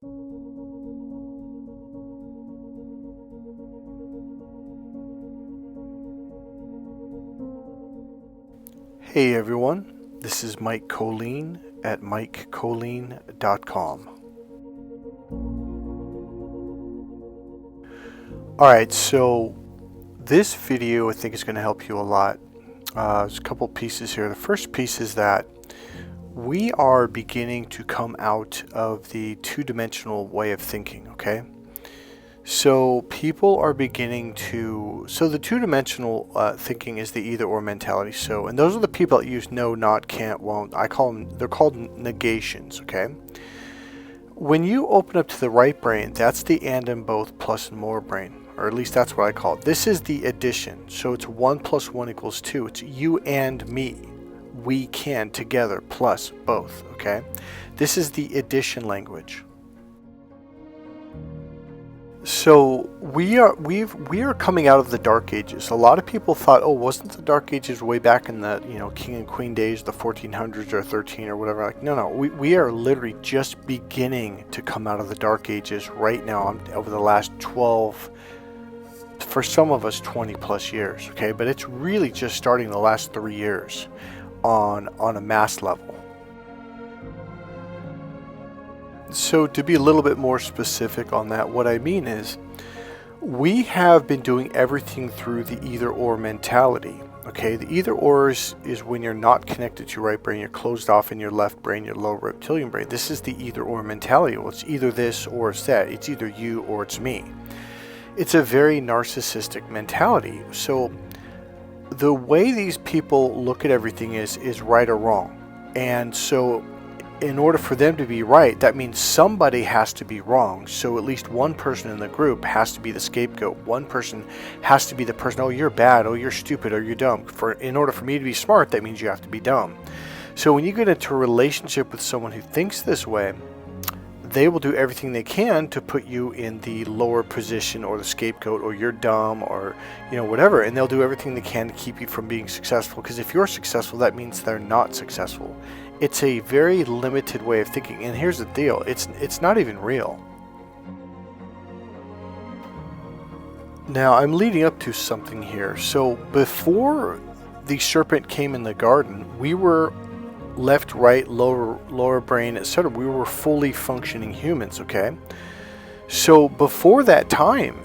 Hey everyone, this is Mike Kollin at MikeKollin.com. Alright, so this video I think is going to help you a lot. There's a couple pieces here. The first piece is that we are beginning to come out of the two-dimensional way of thinking, okay? So people are beginning to, so the two-dimensional thinking is the either-or mentality. So, and those are the people that use no, not, can't, won't. I call them, they're called negations, okay? When you open up to the right brain, that's the and both plus and more brain, or at least that's what I call it. This is the addition. So it's 1 + 1 = 2. It's you and me. We can together plus both, okay? This is the addition language. So we are coming out of the Dark Ages. A lot of people thought, oh, wasn't the Dark Ages way back in the King and Queen days, the 1400s or 13 or whatever? Like, no, we are literally just beginning to come out of the Dark Ages right now over the last 12, for some of us 20 plus years, okay? But it's really just starting the last 3 years on a mass level. So to be a little bit more specific on that, what I mean is we have been doing everything through the either-or mentality. Okay, the either-or is when you're not connected to your right brain, you're closed off in your left brain, your lower reptilian brain. This is the either-or mentality. Well, it's either this or it's that. It's either you or it's me. It's a very narcissistic mentality. So the way these people look at everything is right or wrong. And so in order for them to be right, that means somebody has to be wrong. So at least one person in the group has to be the scapegoat. One person has to be the person, oh, you're bad, oh, you're stupid, or you're dumb. In order for me to be smart, that means you have to be dumb. So when you get into a relationship with someone who thinks this way, they will do everything they can to put you in the lower position or the scapegoat, or you're dumb, or whatever, and they'll do everything they can to keep you from being successful, because if you're successful, that means they're not successful. It's a very limited way of thinking, and here's the deal, it's not even real. Now I'm leading up to something here. So before the serpent came in the garden, we were left, right, lower brain, etc. We were fully functioning humans, okay? So before that time,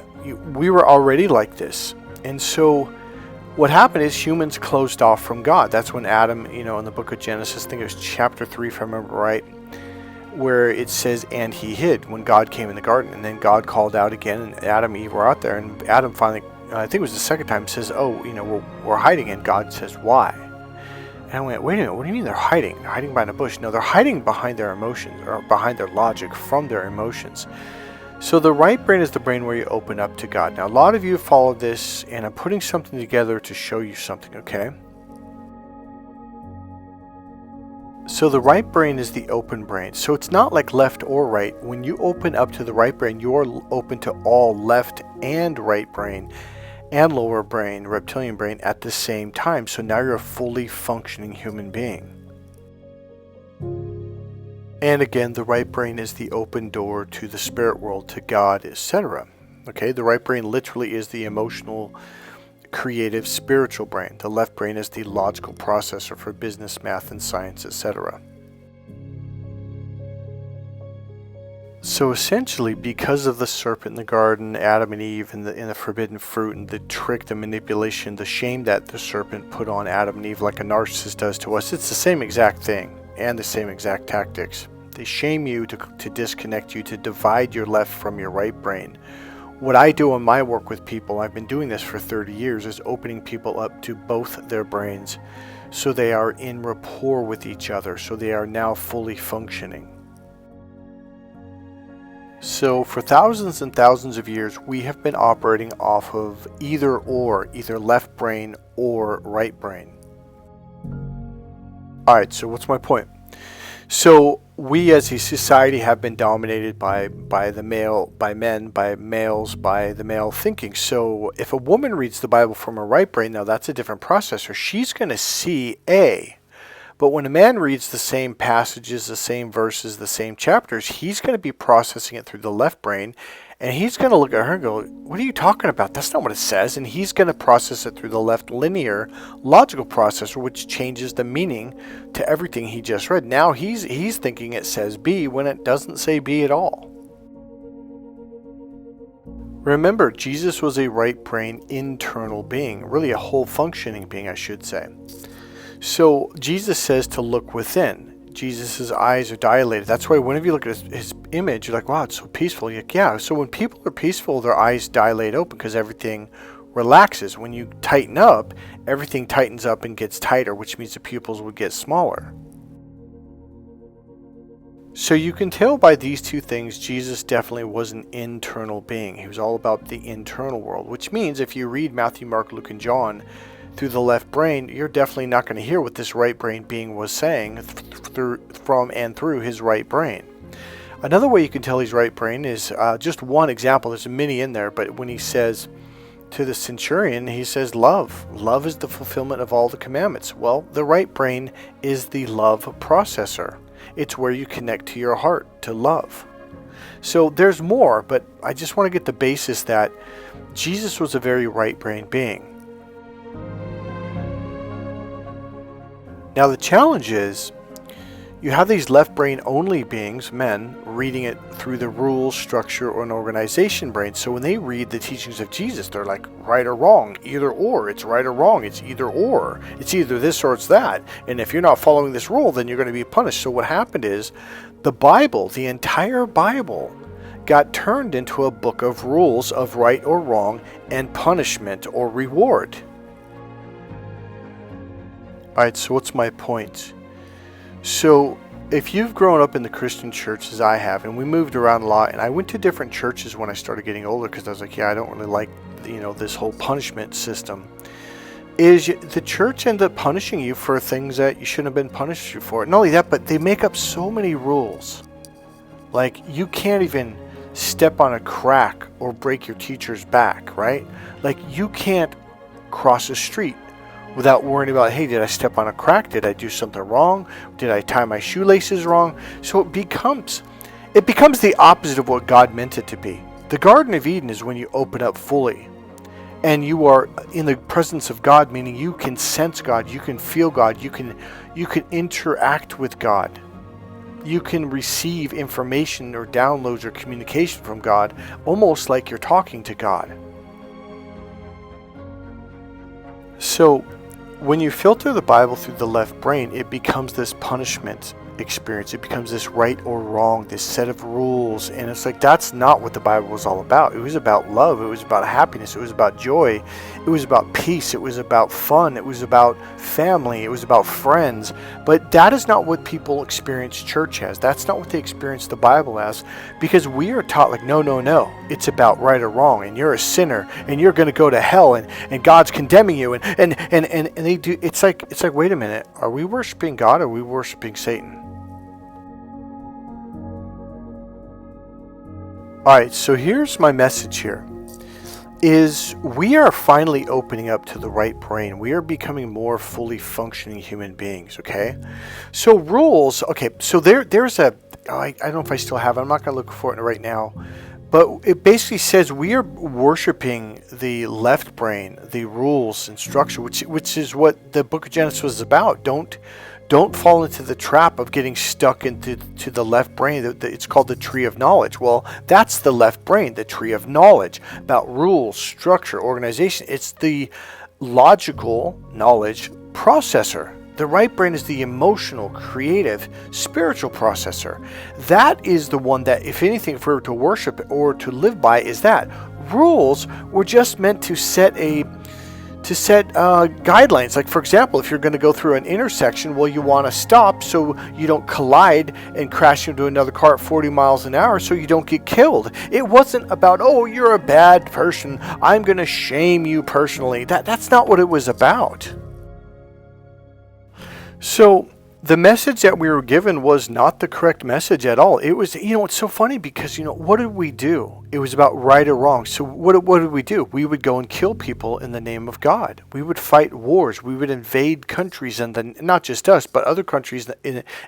we were already like this. And so what happened is humans closed off from God. That's when Adam, in the book of Genesis, I think it was chapter 3 if I remember right, where it says, and he hid, when God came in the garden. And then God called out again, and Adam and Eve were out there, and Adam finally, I think it was the second time, says, oh, we're hiding, and God says, why? And I went, wait a minute, what do you mean they're hiding? They're hiding behind a bush. No, they're hiding behind their emotions, or behind their logic from their emotions. So the right brain is the brain where you open up to God. Now, a lot of you have followed this, and I'm putting something together to show you something, okay? So the right brain is the open brain. So it's not like left or right. When you open up to the right brain, you're open to all left and right brain and lower brain, reptilian brain at the same time. So now you're a fully functioning human being. And again, the right brain is the open door to the spirit world, to God, etc. Okay, the right brain literally is the emotional, creative, spiritual brain. The left brain is the logical processor for business, math, and science, etc. So essentially, because of the serpent in the garden, Adam and Eve, and the forbidden fruit, and the trick, the manipulation, the shame that the serpent put on Adam and Eve like a narcissist does to us, it's the same exact thing and the same exact tactics. They shame you to disconnect you, to divide your left from your right brain. What I do in my work with people, I've been doing this for 30 years, is opening people up to both their brains so they are in rapport with each other, so they are now fully functioning. So for thousands and thousands of years, we have been operating off of either left brain or right brain. Alright, so what's my point? So we as a society have been dominated by the male, by men, by males, by the male thinking. So if a woman reads the Bible from her right brain, now that's a different processor. She's going to see A, But when a man reads the same passages, the same verses, the same chapters, he's going to be processing it through the left brain, and he's going to look at her and go, what are you talking about? That's not what it says. And he's going to process it through the left linear logical processor, which changes the meaning to everything he just read. Now he's thinking it says B when it doesn't say B at all. Remember, Jesus was a right brain internal being, really a whole functioning being, I should say. So Jesus says to look within. Jesus' eyes are dilated. That's why whenever you look at his image, you're like, wow, it's so peaceful. You're like, yeah, so when people are peaceful, their eyes dilate open because everything relaxes. When you tighten up, everything tightens up and gets tighter, which means the pupils would get smaller. So you can tell by these two things, Jesus definitely was an internal being. He was all about the internal world, which means if you read Matthew, Mark, Luke, and John through the left brain, you're definitely not going to hear what this right brain being was saying from and through his right brain. Another way you can tell he's right brain is just one example. There's many in there, but when he says to the centurion, he says love. Love is the fulfillment of all the commandments. Well, the right brain is the love processor. It's where you connect to your heart, to love. So there's more, but I just want to get the basis that Jesus was a very right brain being. Now the challenge is, you have these left brain only beings, men, reading it through the rules, structure, or an organization brain. So when they read the teachings of Jesus, they're like right or wrong, either or. It's right or wrong. It's either or. It's either this or it's that. And if you're not following this rule, then you're going to be punished. So what happened is the Bible, the entire Bible, got turned into a book of rules of right or wrong and punishment or reward. Alright, so what's my point? So, if you've grown up in the Christian church as I have, and we moved around a lot, and I went to different churches when I started getting older because I was like, yeah, I don't really like, this whole punishment system, is the church ends up punishing you for things that you shouldn't have been punished for. Not only that, but they make up so many rules. Like, you can't even step on a crack or break your teacher's back, right? Like, you can't cross a street without worrying about, hey, did I step on a crack? Did I do something wrong? Did I tie my shoelaces wrong? So it becomes the opposite of what God meant it to be. The Garden of Eden is when you open up fully and you are in the presence of God, meaning you can sense God, you can feel God, you can interact with God. You can receive information or downloads or communication from God, almost like you're talking to God. So, when you filter the Bible through the left brain, it becomes this punishment experience. It becomes this right or wrong, this set of rules. And it's like, that's not what the Bible was all about. It was about love. It was about happiness. It was about joy. It was about peace. It was about fun. It was about family. It was about friends. But that is not what people experience church as. That's not what they experience the Bible as, because we are taught like, no. It's about right or wrong, and you're a sinner, and you're going to go to hell, and God's condemning you, and they do. It's like, wait a minute. Are we worshiping God or are we worshiping Satan? Alright, so here's my message here, is we are finally opening up to the right brain. We are becoming more fully functioning human beings, okay? So rules, okay, so there's a, I don't know if I still have it, I'm not going to look for it right now, but it basically says we are worshiping the left brain, the rules and structure, which is what the book of Genesis was about. Don't fall into the trap of getting stuck into the left brain. It's called the tree of knowledge. Well, that's the left brain, the tree of knowledge, about rules, structure, organization. It's the logical knowledge processor. The right brain is the emotional, creative, spiritual processor. That is the one that, if anything, if we were to worship or to live by, is that. Rules were just meant to set guidelines. Like, for example, if you're going to go through an intersection, well, you want to stop so you don't collide and crash into another car at 40 miles an hour so you don't get killed. It wasn't about, oh, you're a bad person, I'm going to shame you personally. That's not what it was about. So The message that we were given was not the correct message at all. It was, it's so funny because, what did we do? It was about right or wrong. So what did we do? We would go and kill people in the name of God. We would fight wars. We would invade countries, and then not just us, but other countries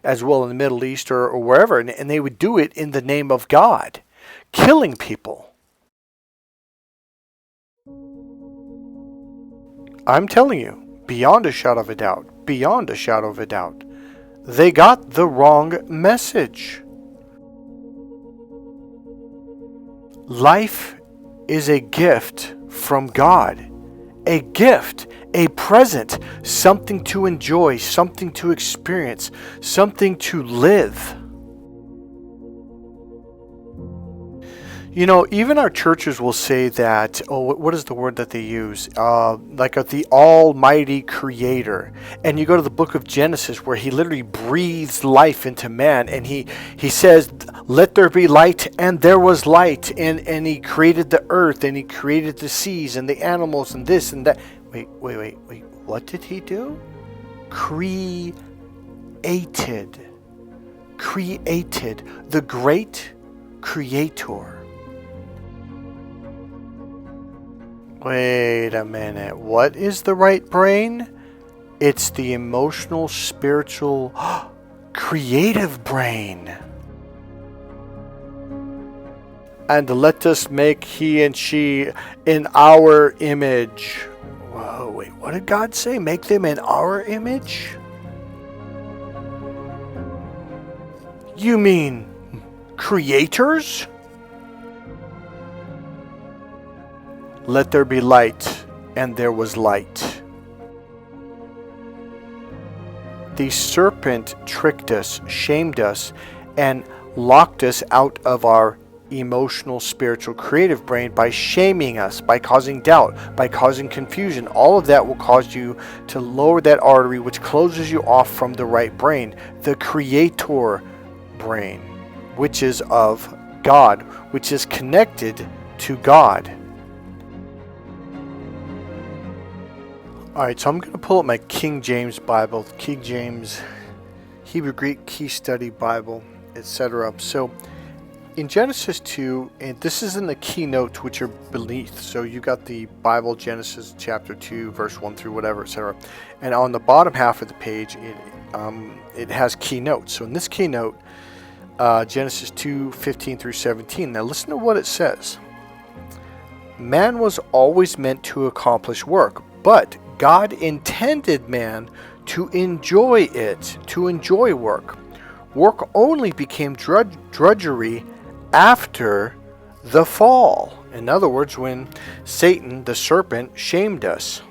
as well in the Middle East or wherever. And they would do it in the name of God, killing people. I'm telling you, beyond a shadow of a doubt, they got the wrong message. Life is a gift from God. A gift, a present, something to enjoy, something to experience, something to live. Even our churches will say that, what is the word that they use? Like the Almighty Creator. And you go to the book of Genesis where he literally breathes life into man. And he says, let there be light, and there was light. And he created the earth, and he created the seas, and the animals, and this and that. Wait. What did he do? Created. The great Creator. Wait a minute. What is the right brain? It's the emotional, spiritual, creative brain. And let us make he and she in our image. Whoa, wait, what did God say? Make them in our image? You mean creators? Let there be light, and there was light. The serpent tricked us, shamed us, and locked us out of our emotional, spiritual, creative brain by shaming us, by causing doubt, by causing confusion. All of that will cause you to lower that artery, which closes you off from the right brain, the creator brain, which is of God, which is connected to God. Alright, so I'm going to pull up my King James Bible, King James, Hebrew Greek Key Study Bible, etc. So in Genesis 2, and this is in the keynotes which are beneath. So you got the Bible, Genesis chapter 2, verse 1 through whatever, etc. And on the bottom half of the page, it has keynotes. So in this keynote, Genesis 2, 15 through 17. Now listen to what it says. Man was always meant to accomplish work, but God intended man to enjoy it, to enjoy work. Work only became drudgery after the fall. In other words, when Satan, the serpent, shamed us.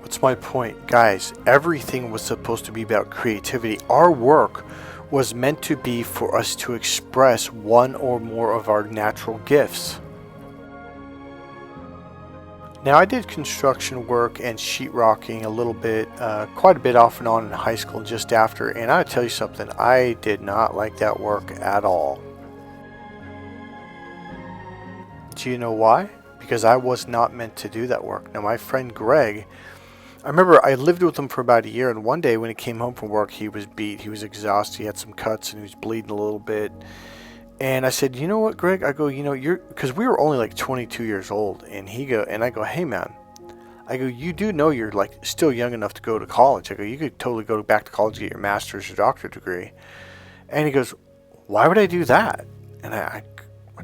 What's my point? Guys, everything was supposed to be about creativity. Our work was meant to be for us to express one or more of our natural gifts. Now, I did construction work and sheetrocking a little bit, quite a bit off and on in high school and just after, and I'll tell you something, I did not like that work at all. Do you know why? Because I was not meant to do that work. Now, my friend Greg, I remember I lived with him for about a year, and one day when he came home from work, he was beat, he was exhausted, he had some cuts, and he was bleeding a little bit. And I said, you know what, Greg? I go, because we were only like 22 years old. And I go, hey, man. I go, you do know you're like still young enough to go to college. I go, you could totally go back to college, get your master's or doctorate degree. And he goes, why would I do that? And I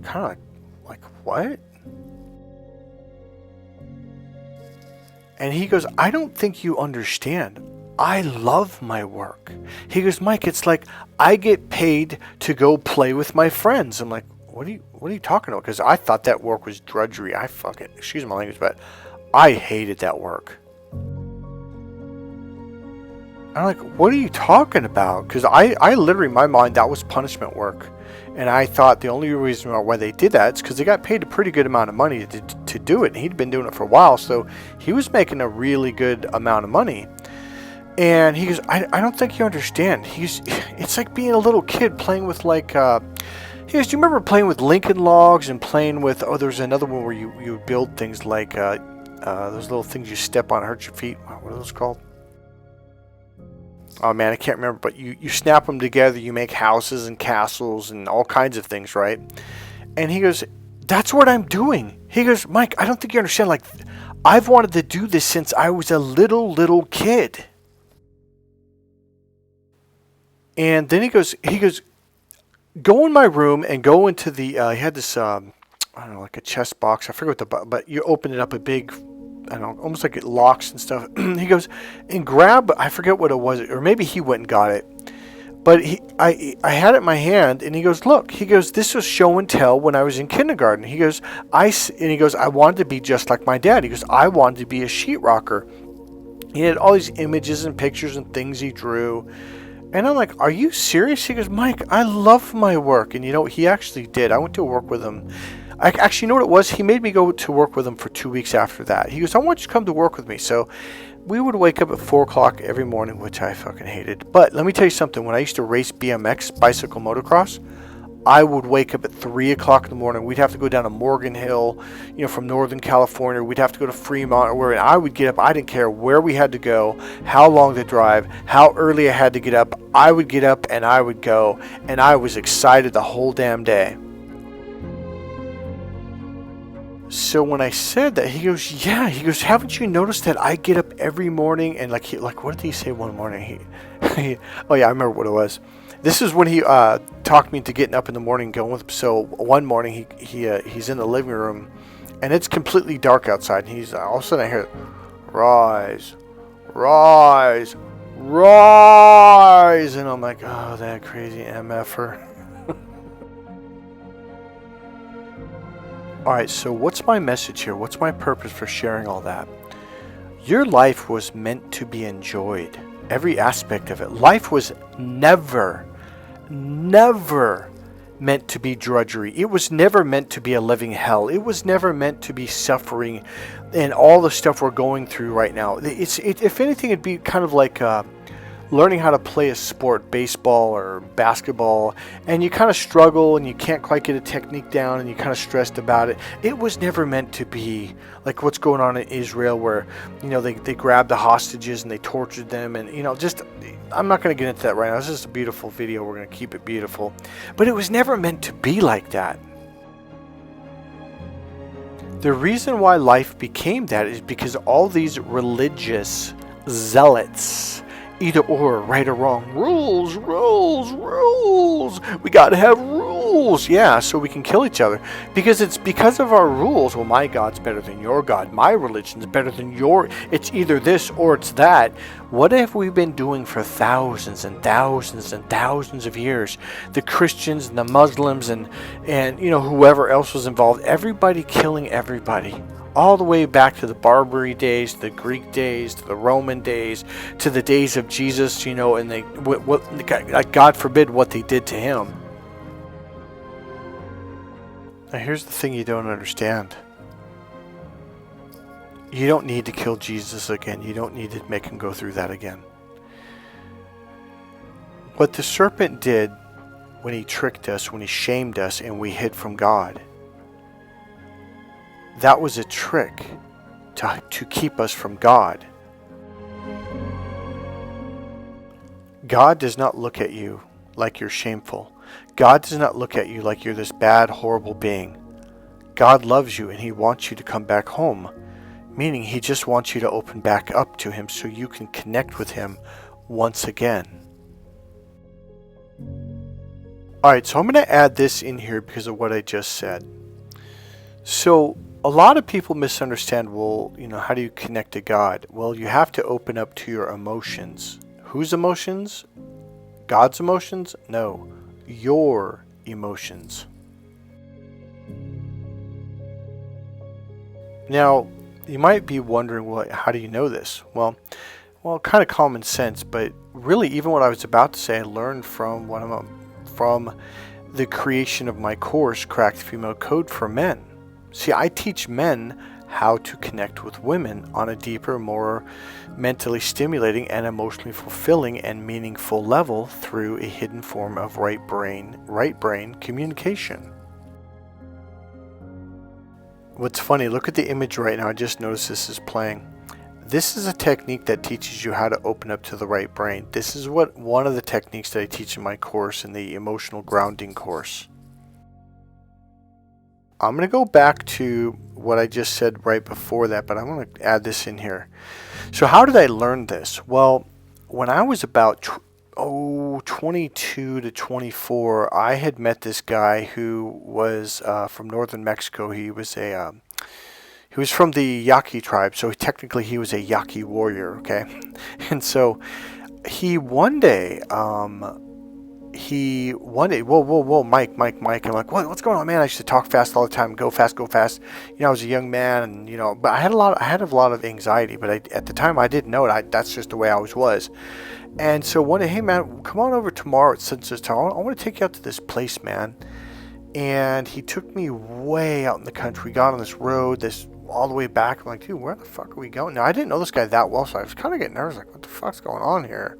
kind of like, what? And he goes, I don't think you understand. I love my work. He goes, Mike, it's like I get paid to go play with my friends. I'm like, what are you talking about? Because I thought that work was drudgery. Excuse my language, but I hated that work. I'm like, what are you talking about? Because I literally, in my mind, that was punishment work. And I thought the only reason why they did that is because they got paid a pretty good amount of money to do it. And he'd been doing it for a while, so he was making a really good amount of money. And he goes, I don't think you understand. It's like being a little kid playing with he goes, do you remember playing with Lincoln Logs and playing with, there's another one where you build things like those little things you step on and hurt your feet. What are those called? Oh man, I can't remember, but you snap them together, you make houses and castles and all kinds of things, right? And he goes, that's what I'm doing. He goes, Mike, I don't think you understand. Like, I've wanted to do this since I was a little kid. And then he goes, go in my room and go into the, he had this, I don't know, like a chest box. I forget what but you open it up, a big, I don't know, almost like it locks and stuff. He goes and grab, I forget what it was, or maybe he went and got it. But I had it in my hand, and he goes, look, he goes, this was show and tell when I was in kindergarten. He goes, I wanted to be just like my dad. He goes, I wanted to be a sheetrocker. He had all these images and pictures and things he drew. And I'm like, are you serious? He goes, Mike, I love my work. And he actually did. I went to work with him. Actually, you know what it was? He made me go to work with him for 2 weeks after that. He goes, I want you to come to work with me. So we would wake up at 4 o'clock every morning, which I fucking hated. But let me tell you something. When I used to race BMX, bicycle motocross, I would wake up at 3 o'clock in the morning. We'd have to go down to Morgan Hill, from Northern California. We'd have to go to Fremont, and I would get up. I didn't care where we had to go, how long to drive, how early I had to get up. I would get up and I would go, and I was excited the whole damn day. So when I said that, he goes, yeah. He goes, haven't you noticed that I get up every morning? And like what did he say one morning? Oh yeah, I remember what it was. This is when he talked me into getting up in the morning and going with him. So one morning he's in the living room, and it's completely dark outside. And he's all of a sudden I hear, rise, rise, rise, and I'm like, oh, that crazy MFer. All right, so what's my message here? What's my purpose for sharing all that? Your life was meant to be enjoyed. Every aspect of it. Life was never meant to be drudgery. It was never meant to be a living hell. It was never meant to be suffering and all the stuff we're going through right now. If anything, it'd be kind of like learning how to play a sport, baseball or basketball, and you kind of struggle and you can't quite get a technique down and you're kind of stressed about it. It was never meant to be like what's going on in Israel where, they grabbed the hostages and they tortured them and, I'm not going to get into that right now. This is a beautiful video. We're going to keep it beautiful. But it was never meant to be like that. The reason why life became that is because all these religious zealots, either or, right or wrong, rules. We got to have rules. Yeah, so we can kill each other. Because it's because of our rules. Well, my God's better than your God. My religion's better than your. It's either this or it's that. What have we been doing for thousands and thousands and thousands of years? The Christians and the Muslims and whoever else was involved. Everybody killing everybody. All the way back to the Barbary days, the Greek days, to the Roman days, to the days of Jesus, and God forbid what they did to him. Now here's the thing you don't understand. You don't need to kill Jesus again. You don't need to make him go through that again. What the serpent did when he tricked us, when he shamed us, and we hid from God, that was a trick to keep us from God. God does not look at you like you're shameful. God does not look at you like you're this bad, horrible being. God loves you and he wants you to come back home, meaning he just wants you to open back up to him so you can connect with him once again. Alright, so I'm going to add this in here because of what I just said. So, a lot of people misunderstand, well, how do you connect to God? Well, you have to open up to your emotions. Whose emotions? God's emotions? No, your emotions. Now, you might be wondering, well, how do you know this? Well, kind of common sense, but really even what I was about to say, I learned from the creation of my course, Cracked Female Code for Men. See, I teach men how to connect with women on a deeper, more mentally stimulating and emotionally fulfilling and meaningful level through a hidden form of right brain communication. What's funny, look at the image right now. I just noticed this is playing. this is a technique that teaches you how to open up to the right brain. This is one of the techniques that I teach in my course, in the emotional grounding course. I'm going to go back to what I just said right before that, but I want to add this in here. So how did I learn this? Well, when I was about 22 to 24, I had met this guy who was from northern Mexico. He was from the Yaqui tribe, so technically he was a Yaqui warrior, okay? And so one day, whoa, Mike. I'm like, what's going on, man? I used to talk fast all the time, go fast. I was a young man, and but I had a lot of anxiety, but at the time I didn't know it. That's just the way I always was. And so one day, hey man, come on over tomorrow at such time. I want to take you out to this place, man. And he took me way out in the country. We got on this road, all the way back. I'm like, dude, where the fuck are we going? Now I didn't know this guy that well, so I was kind of getting nervous, like, what the fuck's going on here?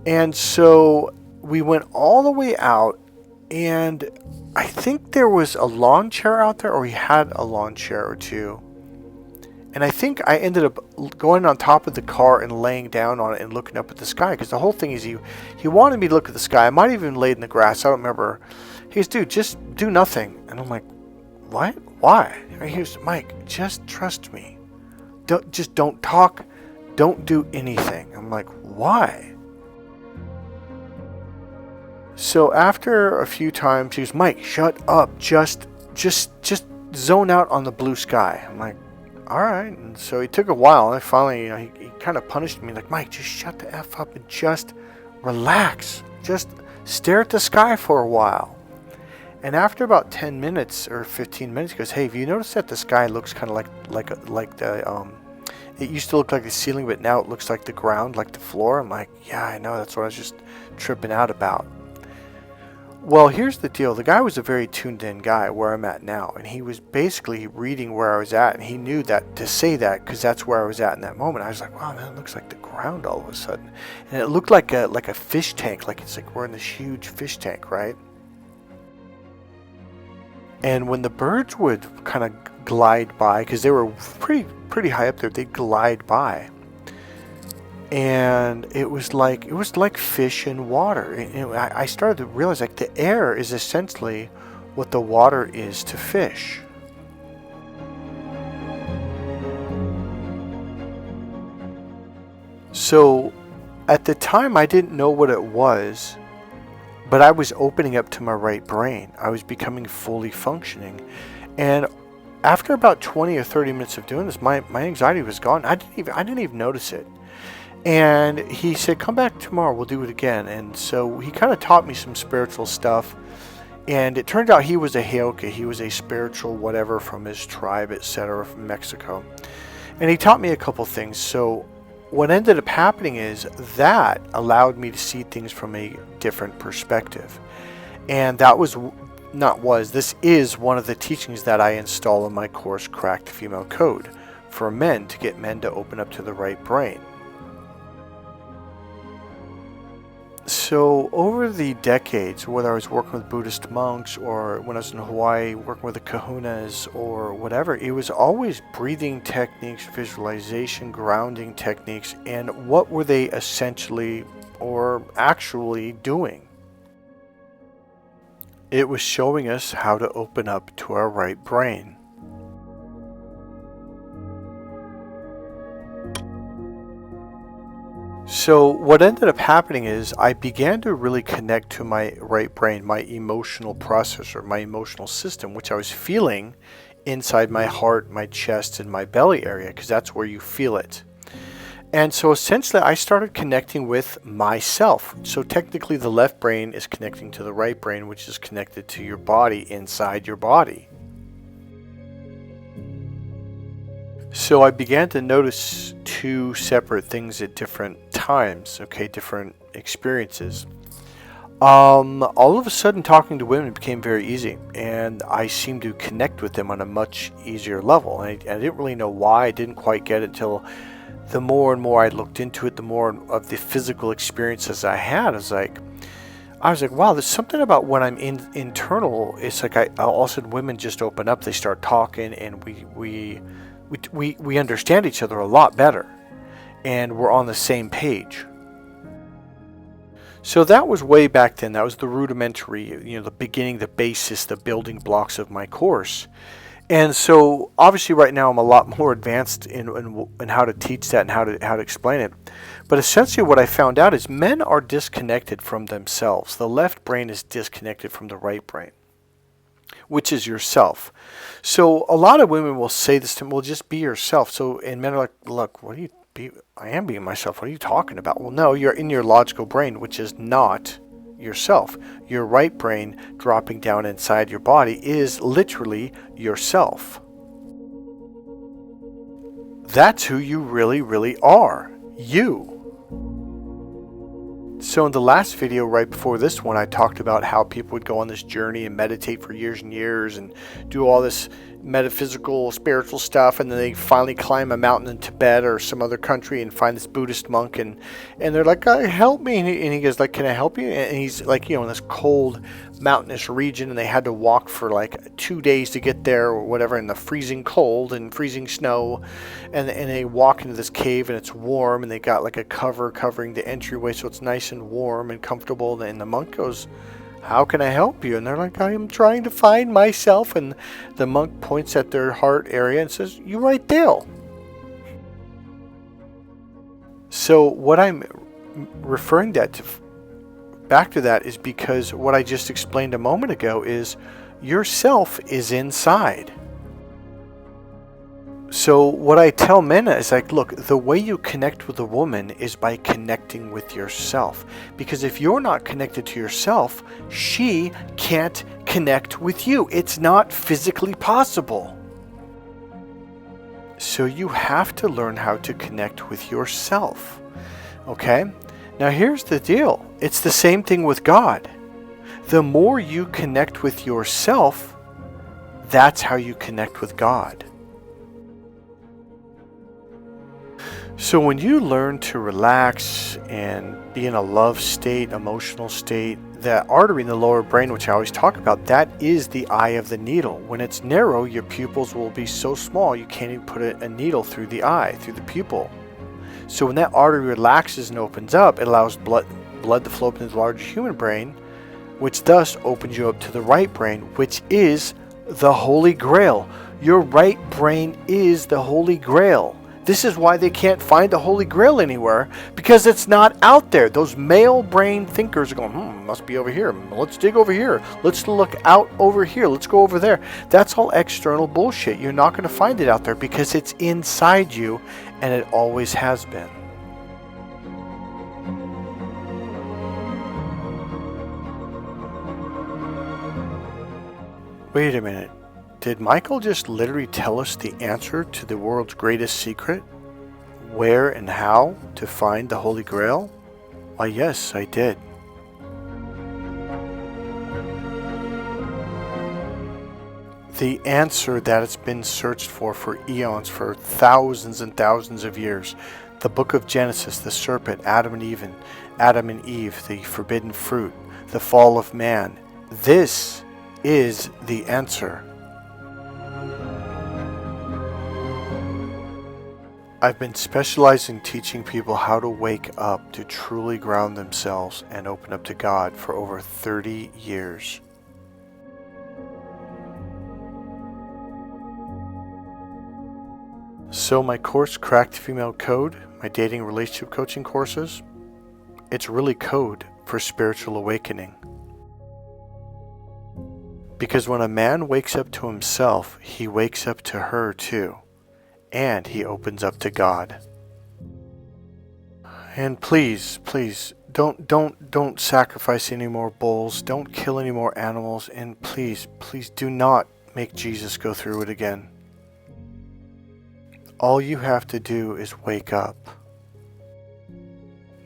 And so we went all the way out, and I think there was a lawn chair out there, or he had a lawn chair or two. And I think I ended up going on top of the car and laying down on it and looking up at the sky, because the whole thing is he wanted me to look at the sky. I might have even laid in the grass. I don't remember. He goes, dude, just do nothing. And I'm like, what? Why? And he goes, Mike, just trust me. Don't talk. Don't do anything. I'm like, why? So after a few times, he goes, Mike, shut up. Just zone out on the blue sky. I'm like, all right. And so he took a while, and finally, he kind of punished me, like, Mike, just shut the F up and just relax. Just stare at the sky for a while. And after about 10 minutes or 15 minutes, he goes, hey, have you noticed that the sky looks kind of like the it used to look like the ceiling, but now it looks like the ground, like the floor? I'm like, yeah, I know. That's what I was just tripping out about. Well, here's the deal. The guy was a very tuned-in guy where I'm at now, and he was basically reading where I was at, and he knew that to say that because that's where I was at in that moment. I was like, wow, man, it looks like the ground all of a sudden. And it looked like a fish tank, like it's like we're in this huge fish tank, right? And when the birds would kind of glide by, because they were pretty high up there, they'd glide by. And it was like fish in water. I started to realize, like, the air is essentially what the water is to fish. So at the time I didn't know what it was, but I was opening up to my right brain. I was becoming fully functioning. And after about 20 or 30 minutes of doing this, my anxiety was gone. I didn't even notice it. And he said, come back tomorrow, we'll do it again. And so he kind of taught me some spiritual stuff. And it turned out he was a Heoka. He was a spiritual whatever from his tribe, etc., from Mexico. And he taught me a couple things. So what ended up happening is that allowed me to see things from a different perspective. And this is one of the teachings that I install in my course, Crack the Female Code, for men, to get men to open up to the right brain. So over the decades, whether I was working with Buddhist monks or when I was in Hawaii working with the kahunas or whatever, it was always breathing techniques, visualization, grounding techniques, and what were they essentially or actually doing? It was showing us how to open up to our right brain. So what ended up happening is I began to really connect to my right brain, my emotional processor, my emotional system, which I was feeling inside my heart, my chest, and my belly area, because that's where you feel it. And so essentially I started connecting with myself. So technically the left brain is connecting to the right brain, which is connected to your body inside your body. So I began to notice two separate things at different times, different experiences. All of a sudden talking to women became very easy, and I seemed to connect with them on a much easier level. And I didn't really know why. I didn't quite get it until the more and more I looked into it, the more of the physical experiences I had. I was like, wow, there's something about when I'm internal. It's like all of a sudden women just open up, they start talking, and we understand each other a lot better. and we're on the same page. So that was way back then. That was the rudimentary, the beginning, the basis, the building blocks of my course. And so obviously right now I'm a lot more advanced in how to teach that and how to explain it. But essentially what I found out is men are disconnected from themselves. The left brain is disconnected from the right brain, which is yourself. So a lot of women will say this to me, well, just be yourself. So, and men are like, look, I am being myself. What are you talking about? Well, no, you're in your logical brain, which is not yourself. Your right brain dropping down inside your body is literally yourself. That's who you really, really are. You. So in the last video right before this one, I talked about how people would go on this journey and meditate for years and years and do all this metaphysical, spiritual stuff, and then they finally climb a mountain in Tibet or some other country and find this Buddhist monk, and they're like, help me, and he goes like, can I help you? And he's like, in this cold mountainous region, and they had to walk for like 2 days to get there or whatever in the freezing cold and freezing snow, and they walk into this cave and it's warm, and they got like a cover covering the entryway so it's nice and warm and comfortable, and the monk goes, how can I help you? And they're like, I am trying to find myself. And the monk points at their heart area and says, you right there. So what I'm referring back to that is because what I just explained a moment ago is yourself is inside. So what I tell men is like, look, the way you connect with a woman is by connecting with yourself. Because if you're not connected to yourself, she can't connect with you. It's not physically possible. So you have to learn how to connect with yourself. Okay? Now here's the deal. It's the same thing with God. The more you connect with yourself, that's how you connect with God. So when you learn to relax and be in a love state, emotional state, that artery in the lower brain, which I always talk about, that is the eye of the needle. When it's narrow, your pupils will be so small you can't even put a needle through the eye, through the pupil. So when that artery relaxes and opens up, it allows blood to flow up into the larger human brain, which thus opens you up to the right brain, which is the Holy Grail. Your right brain is the Holy Grail. This is why they can't find the Holy Grail anywhere, because it's not out there. Those male brain thinkers are going, must be over here. Let's dig over here. Let's look out over here. Let's go over there. That's all external bullshit. You're not going to find it out there because it's inside you, and it always has been. Wait a minute. Did Michael just literally tell us the answer to the world's greatest secret? Where and how to find the Holy Grail? Why, yes, I did. The answer that it's been searched for eons, for thousands and thousands of years. The book of Genesis, the serpent, Adam and Eve, the forbidden fruit, the fall of man. This is the answer. I've been specializing teaching people how to wake up, to truly ground themselves and open up to God for over 30 years. So my course, Cracked Female Code, my dating relationship coaching courses, it's really code for spiritual awakening. Because when a man wakes up to himself, he wakes up to her too. And he opens up to God. And please, don't sacrifice any more bulls. Don't kill any more animals. And please do not make Jesus go through it again. All you have to do is wake up.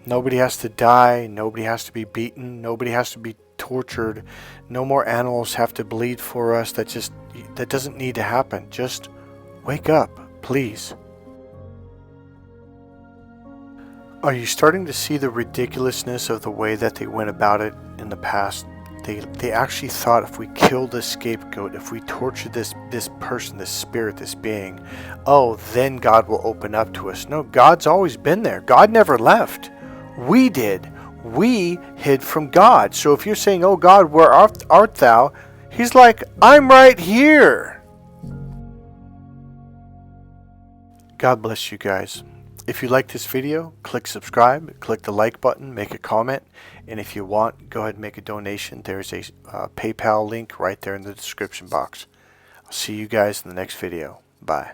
Nobody has to die. Nobody has to be beaten. Nobody has to be tortured. No more animals have to bleed for us. That doesn't need to happen. Just wake up. Please. Are you starting to see the ridiculousness of the way that they went about it in the past They actually thought if we kill this scapegoat, if we torture this person, this spirit, this being, oh, then God will open up to us. No, God's always been there. God never left. We did. We hid from God. So if you're saying, oh God, where art thou? He's like, I'm right here. God bless you guys. If you like this video, click subscribe, click the like button, make a comment, and if you want, go ahead and make a donation. There's a PayPal link right there in the description box. I'll see you guys in the next video. Bye.